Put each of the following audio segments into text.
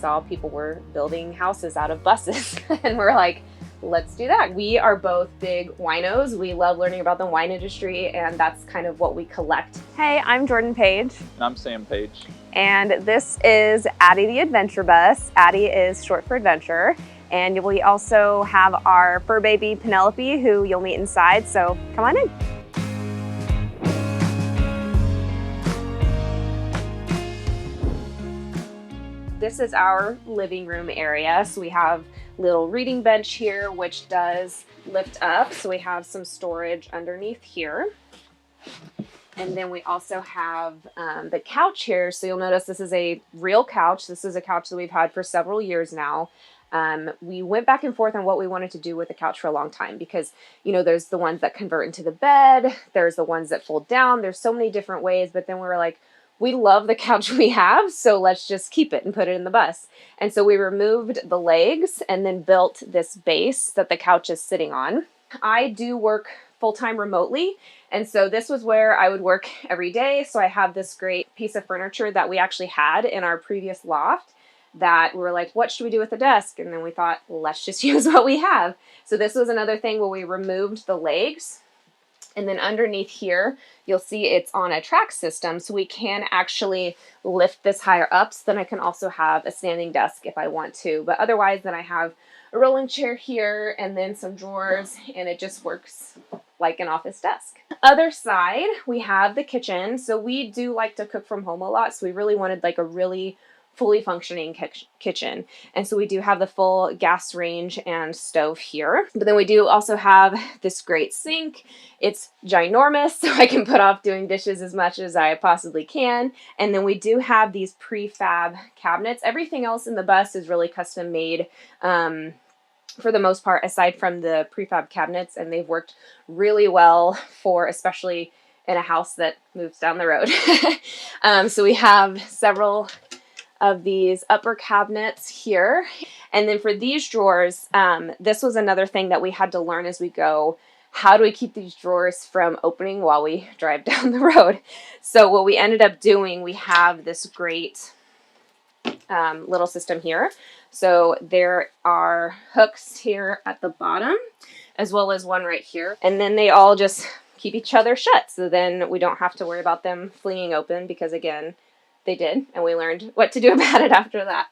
saw people were building houses out of buses and we're like, let's do that. We are both big winos. We love learning about the wine industry, and that's kind of what we collect. Hey, I'm Jordan Page. And I'm Sam Page. And this is Addie the Adventure Bus. Addie is short for adventure. And we also have our fur baby Penelope, who you'll meet inside, so come on in. This is our living room area. So we have a little reading bench here, which does lift up. So we have some storage underneath here. And then we also have the couch here. So you'll notice this is a real couch. This is a couch that we've had for several years now. We went back and forth on what we wanted to do with the couch for a long time because, you know, there's the ones that convert into the bed. There's the ones that fold down. There's so many different ways. But then we were like, we love the couch we have, so let's just keep it and put it in the bus. And so we removed the legs and then built this base that the couch is sitting on. I do work full-time remotely, and so this was where I would work every day. So I have this great piece of furniture that we actually had in our previous loft that we were like, what should we do with the desk? And then we thought, let's just use what we have. So this was another thing where we removed the legs. And then underneath here, you'll see it's on a track system, so we can actually lift this higher up. So then I can also have a standing desk if I want to. But otherwise, then I have a rolling chair here and then some drawers, and it just works like an office desk. Other side, we have the kitchen. So we do like to cook from home a lot, so we really wanted like a really fully functioning kitchen. And so we do have the full gas range and stove here. But then we do also have this great sink. It's ginormous, so I can put off doing dishes as much as I possibly can. And then we do have these prefab cabinets. Everything else in the bus is really custom made for the most part, aside from the prefab cabinets. And they've worked really well for especially in a house that moves down the road. So we have several of these upper cabinets here. And then for these drawers, this was another thing that we had to learn as we go. How do we keep these drawers from opening while we drive down the road? So what we ended up doing, we have this great little system here. So there are hooks here at the bottom, as well as one right here. And then they all just keep each other shut. So then we don't have to worry about them flinging open because, again, they did, and we learned what to do about it after that.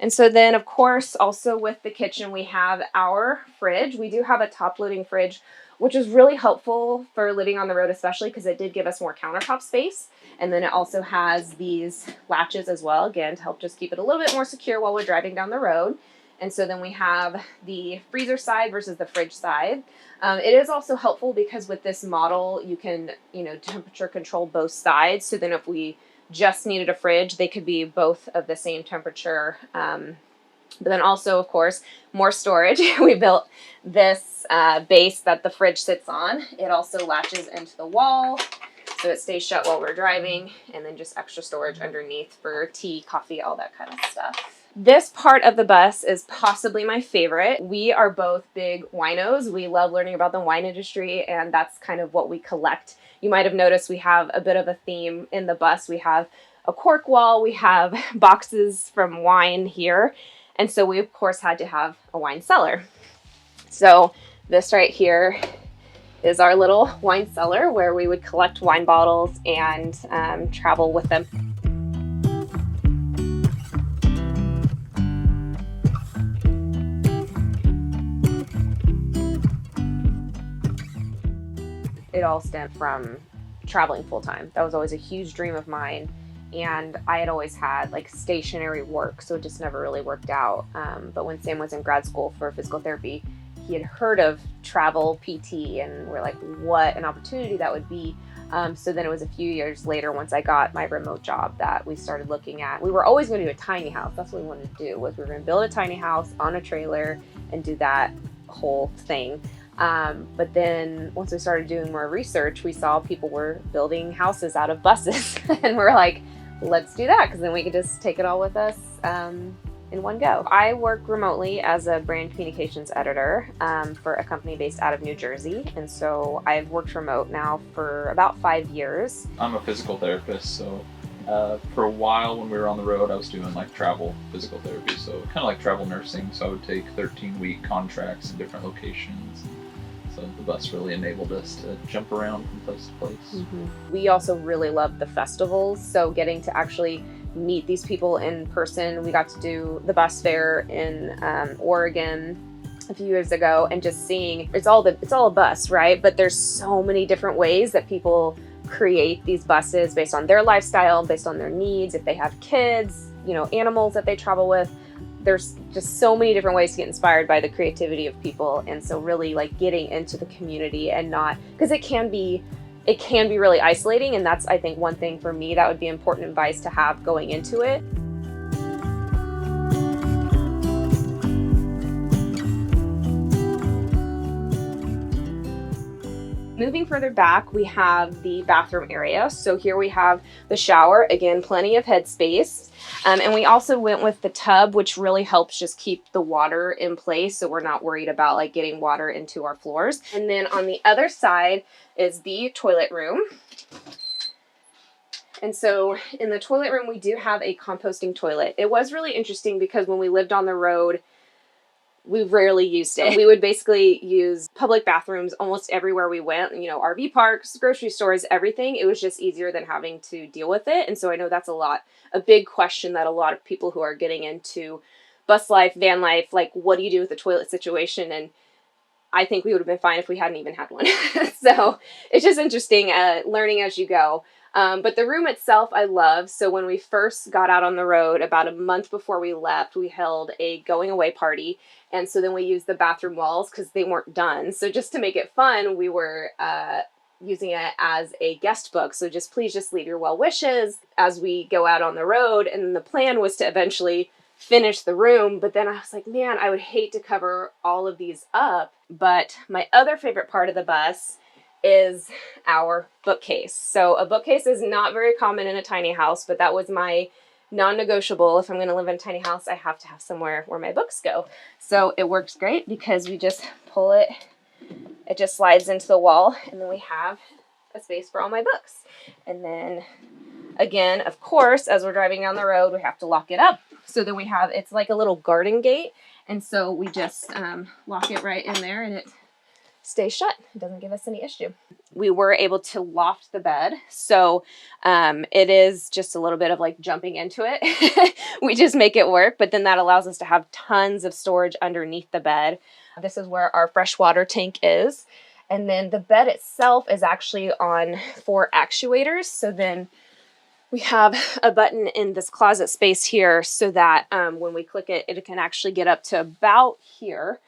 And so then, of course, also with the kitchen, we have our fridge. We do have a top-loading fridge, which is really helpful for living on the road, especially because it did give us more countertop space. And then it also has these latches as well, again, to help just keep it a little bit more secure while we're driving down the road. And so then we have the freezer side versus the fridge side. It is also helpful because with this model, you can, you know, temperature control both sides. So then if we just needed a fridge, they could be both of the same temperature. But then also, of course, more storage. We built this base that the fridge sits on. It also latches into the wall, so it stays shut while we're driving, and then just extra storage underneath for tea, coffee, all that kind of stuff. This part of the bus is possibly my favorite. We are both big winos. We love learning about the wine industry, and that's kind of what we collect. You might have noticed we have a bit of a theme in the bus. We have a cork wall, we have boxes from wine here, and so we of course had to have a wine cellar. So this right here is our little wine cellar where we would collect wine bottles and travel with them. It all stemmed from traveling full time. That was always a huge dream of mine. And I had always had like stationary work, so it just never really worked out. But when Sam was in grad school for physical therapy, he had heard of travel PT, and we're like, what an opportunity that would be. So then it was a few years later, once I got my remote job, that we started looking at, we were always going to do a tiny house. That's what we wanted to do, was we were going to build a tiny house on a trailer and do that whole thing. But then once we started doing more research, we saw people were building houses out of buses and we're like, let's do that, because then we could just take it all with us in one go. I work remotely as a brand communications editor for a company based out of New Jersey. And so I've worked remote now for about 5 years. I'm a physical therapist, so For a while when we were on the road, I was doing like travel physical therapy, so kind of like travel nursing. So I would take 13-week contracts in different locations. So the bus really enabled us to jump around from place to place. Mm-hmm. We also really loved the festivals, so getting to actually meet these people in person. We got to do the bus fair in Oregon a few years ago, and just seeing it's all a bus, right? But there's so many different ways that people create these buses based on their lifestyle, based on their needs. If they have kids, animals that they travel with, there's just so many different ways to get inspired by the creativity of people. And so really like getting into the community, and not, because it can be really isolating. And that's, I think, one thing for me that would be important advice to have going into it. Moving further back, we have the bathroom area. So here we have the shower, again, plenty of headspace. And we also went with the tub, which really helps just keep the water in place, so we're not worried about like getting water into our floors. And then on the other side is the toilet room. And so in the toilet room, we do have a composting toilet. It was really interesting because when we lived on the road, we rarely used it. We would basically use public bathrooms almost everywhere we went, RV parks, grocery stores, everything. It was just easier than having to deal with it. And so I know that's a big question that a lot of people who are getting into bus life, van life, like, what do you do with the toilet situation? And I think we would have been fine if we hadn't even had one. So it's just interesting, learning as you go. But the room itself, I love. So when we first got out on the road, about a month before we left, we held a going away party. And so then we used the bathroom walls because they weren't done. So just to make it fun, we were using it as a guest book. So please leave your well wishes as we go out on the road. And the plan was to eventually finish the room. But then I was like, man, I would hate to cover all of these up. But my other favorite part of the bus is our bookcase. So a bookcase is not very common in a tiny house, but that was my non-negotiable. If I'm going to live in a tiny house, I have to have somewhere where my books go. So it works great because we just pull it, it just slides into the wall, and then we have a space for all my books. And then again, of course, as we're driving down the road, we have to lock it up. So then it's like a little garden gate. And so we just lock it right in there, and it stays shut. It doesn't give us any issue. We were able to loft the bed. So it is just a little bit of like jumping into it. We just make it work, but then that allows us to have tons of storage underneath the bed. This is where our freshwater tank is. And then the bed itself is actually on 4 actuators. So then we have a button in this closet space here so that when we click it, it can actually get up to about here.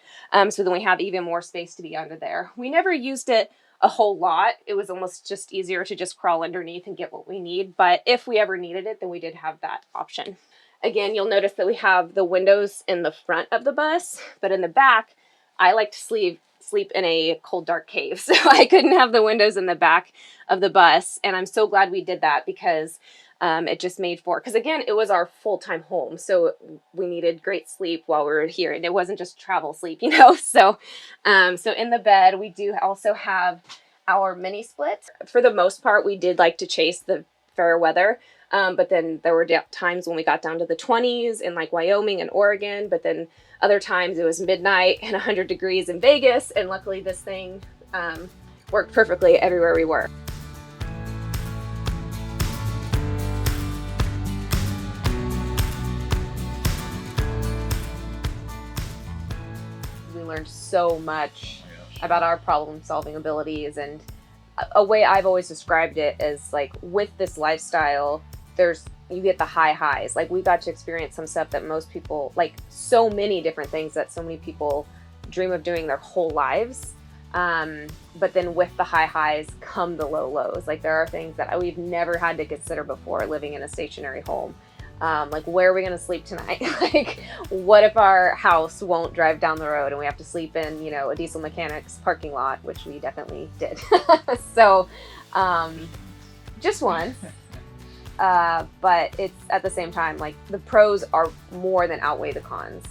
So then we have even more space to be under there. We never used it a whole lot. It was almost just easier to just crawl underneath and get what we need. But if we ever needed it, then we did have that option. Again, you'll notice that we have the windows in the front of the bus, but in the back, I like to sleep in a cold, dark cave. So I couldn't have the windows in the back of the bus. And I'm so glad we did that because it just made for, because again, it was our full-time home. So we needed great sleep while we were here. And it wasn't just travel sleep, So, so in the bed, we do also have our mini splits. For the most part, we did like to chase the fair weather. But then there were times when we got down to the 20s in like Wyoming and Oregon. But then other times it was midnight and 100 degrees in Vegas. And luckily this thing worked perfectly everywhere we were. We learned so much about our problem solving abilities, and a way I've always described it is like with this lifestyle, you get the high highs. Like we got to experience some stuff that most people, like so many different things that so many people dream of doing their whole lives. But then with the high highs come the low lows. Like there are things that we've never had to consider before living in a stationary home. Like where are we going to sleep tonight? Like what if our house won't drive down the road and we have to sleep in, a diesel mechanic's parking lot, which we definitely did. So, just once. But it's at the same time, like the pros are more than outweigh the cons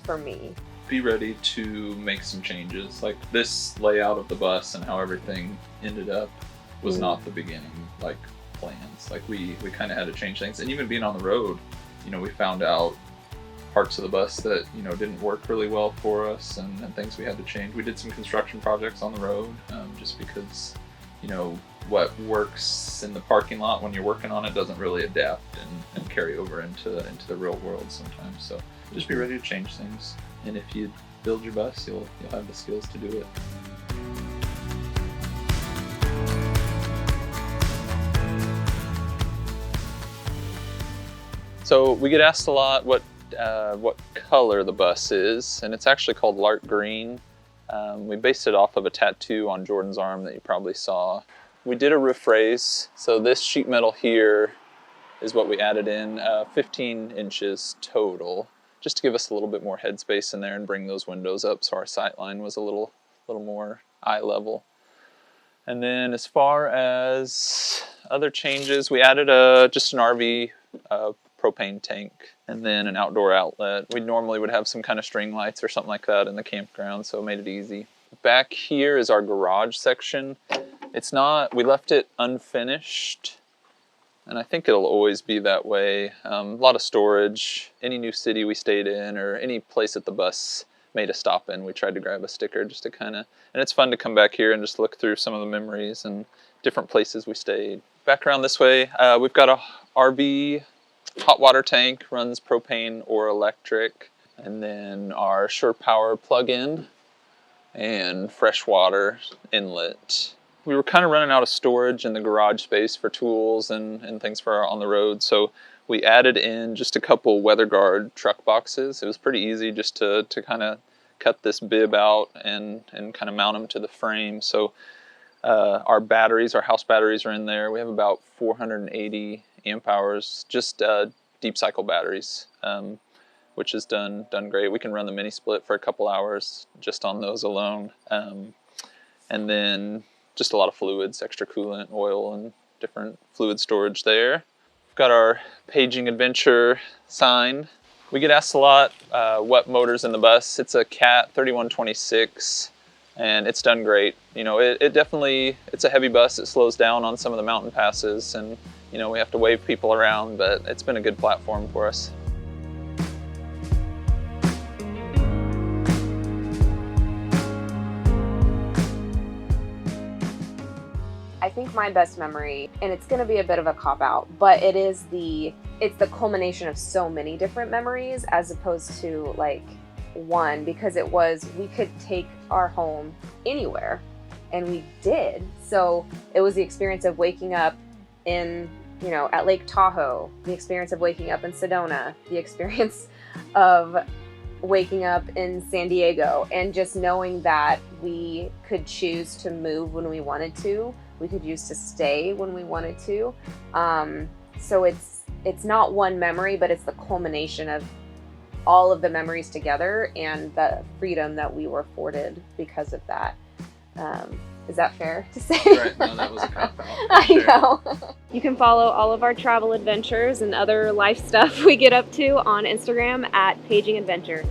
for me. Be ready to make some changes. Like this layout of the bus and how everything ended up was not the beginning. Like plans. Like we kind of had to change things, and even being on the road, we found out parts of the bus that didn't work really well for us, and things we had to change. We did some construction projects on the road, just because what works in the parking lot when you're working on it doesn't really adapt and carry over into the real world sometimes. So just be ready to change things, and if you build your bus, you'll have the skills to do it. So we get asked a lot what color the bus is, and it's actually called Lark Green. We based it off of a tattoo on Jordan's arm that you probably saw. We did a roof raise, so this sheet metal here is what we added in, 15 inches total, just to give us a little bit more headspace in there and bring those windows up so our sight line was a little more eye level. And then as far as other changes, we added just an RV propane tank and then an outdoor outlet. We normally would have some kind of string lights or something like that in the campground, so it made it easy. Back here is our garage section. We left it unfinished, and I think it'll always be that way. A lot of storage. Any new city we stayed in or any place that the bus made a stop in, we tried to grab a sticker just to and it's fun to come back here and just look through some of the memories and different places we stayed. Back around this way, we've got a RV hot water tank, runs propane or electric, and then our Shore Power plug-in and freshwater inlet. We were kind of running out of storage in the garage space for tools and things for on the road, so we added in just a couple weather guard truck boxes. It was pretty easy just to kind of cut this bib out and kind of mount them to the frame. So our batteries, our house batteries are in there. We have about 480 amp hours, just deep cycle batteries, which is done great. We can run the mini split for a couple hours just on those alone. And then just a lot of fluids, extra coolant, oil, and different fluid storage there. We've got our Paging Adventure sign. We get asked a lot what motor's in the bus. It's a Cat 3126. And it's done great. It definitely, it's a heavy bus. It slows down on some of the mountain passes, and we have to wave people around, but it's been a good platform for us. I think my best memory, and it's going to be a bit of a cop-out, but it's the culmination of so many different memories as opposed to like one, because we could take our home anywhere, and we did. So it was the experience of waking up in, at Lake Tahoe, the experience of waking up in Sedona, the experience of waking up in San Diego, and just knowing that we could choose to move when we wanted to. We could choose to stay when we wanted to. So it's not one memory, but it's the culmination of all of the memories together and the freedom that we were afforded because of that. Is that fair to say? Right, no, that was a cop-out. I know. You can follow all of our travel adventures and other life stuff we get up to on Instagram at Paging Adventure.